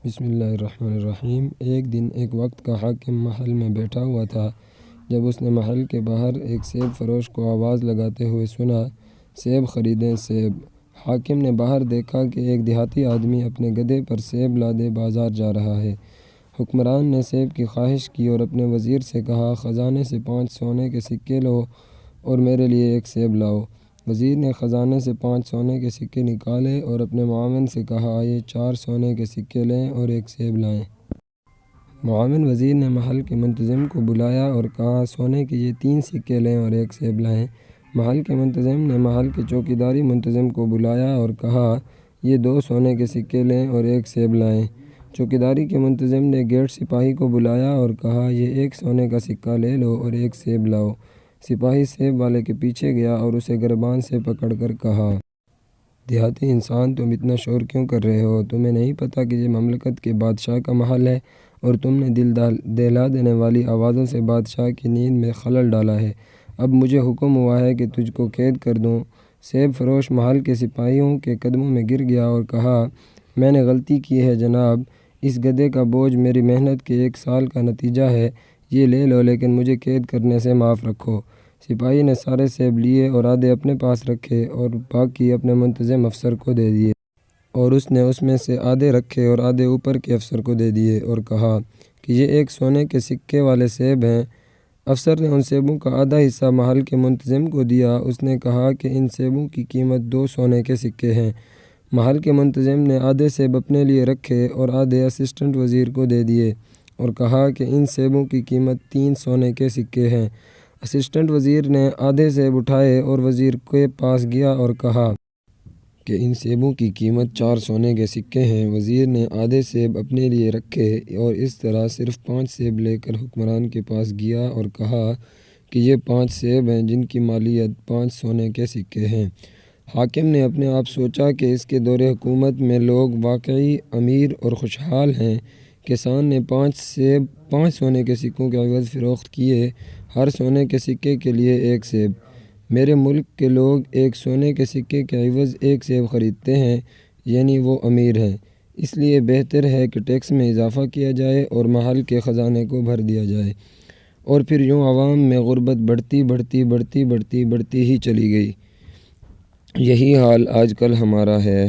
بسم اللہ الرحمن الرحیم۔ ایک دن ایک وقت کا حاکم محل میں بیٹھا ہوا تھا۔ جب اس نے محل کے باہر ایک سیب فروش کو آواز لگاتے ہوئے سنا، سیب خریدیں سیب۔ حاکم نے باہر دیکھا کہ ایک دیہاتی آدمی اپنے گدھے پر سیب لادے بازار جا رہا ہے۔ حکمران نے سیب کی خواہش کی اور اپنے وزیر سے کہا، خزانے سے 5 سونے کے سکے لو اور میرے لیے ایک سیب لاؤ۔ وزیر نے خزانے سے 5 سونے کے سکے نکالے اور اپنے معاون سے کہا، یہ 4 سونے کے سکے لیں اور ایک سیب لائیں۔ معاون وزیر نے محل کے منتظم کو بلایا اور کہا، سونے کے یہ 3 سکے لیں اور ایک سیب لائیں۔ محل کے منتظم نے محل کے چوکیداری منتظم کو بلایا اور کہا، یہ 2 سونے کے سکے لیں اور ایک سیب لائیں۔ چوکیداری کے منتظم نے گیٹ سپاہی کو بلایا اور کہا، یہ 1 سونے کا سکہ لے لو اور ایک سیب لاؤ۔ سپاہی سیب والے کے پیچھے گیا اور اسے گربان سے پکڑ کر کہا، دیہاتی انسان، تم اتنا شور کیوں کر رہے ہو؟ تمہیں نہیں پتہ کہ یہ مملکت کے بادشاہ کا محل ہے اور تم نے دل دہلا دینے والی آوازوں سے بادشاہ کی نیند میں خلل ڈالا ہے۔ اب مجھے حکم ہوا ہے کہ تجھ کو قید کر دوں۔ سیب فروش محل کے سپاہیوں کے قدموں میں گر گیا اور کہا، میں نے غلطی کی ہے جناب، اس گدھے کا بوجھ میری محنت کے 1 سال کا نتیجہ ہے، یہ لے لو لیکن مجھے قید کرنے سے معاف رکھو۔ سپاہی نے سارے سیب لیے اور آدھے اپنے پاس رکھے اور باقی اپنے منتظم افسر کو دے دیے، اور اس نے اس میں سے آدھے رکھے اور آدھے اوپر کے افسر کو دے دیے اور کہا کہ یہ 1 سونے کے سکے والے سیب ہیں۔ افسر نے ان سیبوں کا آدھا حصہ محل کے منتظم کو دیا۔ اس نے کہا کہ ان سیبوں کی قیمت 2 سونے کے سکے ہیں۔ محل کے منتظم نے آدھے سیب اپنے لیے رکھے اور آدھے اسسٹنٹ وزیر کو دے دیے اور کہا کہ ان سیبوں کی قیمت 3 سونے کے سکے ہیں۔ اسسٹنٹ وزیر نے آدھے سیب اٹھائے اور وزیر کے پاس گیا اور کہا کہ ان سیبوں کی قیمت 4 سونے کے سکے ہیں۔ وزیر نے آدھے سیب اپنے لیے رکھے اور اس طرح صرف 5 سیب لے کر حکمران کے پاس گیا اور کہا کہ یہ 5 سیب ہیں جن کی مالیت 5 سونے کے سکے ہیں۔ حاکم نے اپنے آپ سوچا کہ اس کے دور حکومت میں لوگ واقعی امیر اور خوشحال ہیں۔ کسان نے 5 سیب 5 سونے کے سکوں کے عوض فروخت کیے، ہر سونے کے سکے کے لیے 1 سیب۔ میرے ملک کے لوگ 1 سونے کے سکے کے عوض 1 سیب خریدتے ہیں، یعنی وہ امیر ہیں۔ اس لیے بہتر ہے کہ ٹیکس میں اضافہ کیا جائے اور محل کے خزانے کو بھر دیا جائے۔ اور پھر یوں عوام میں غربت بڑھتی ہی چلی گئی۔ یہی حال آج کل ہمارا ہے۔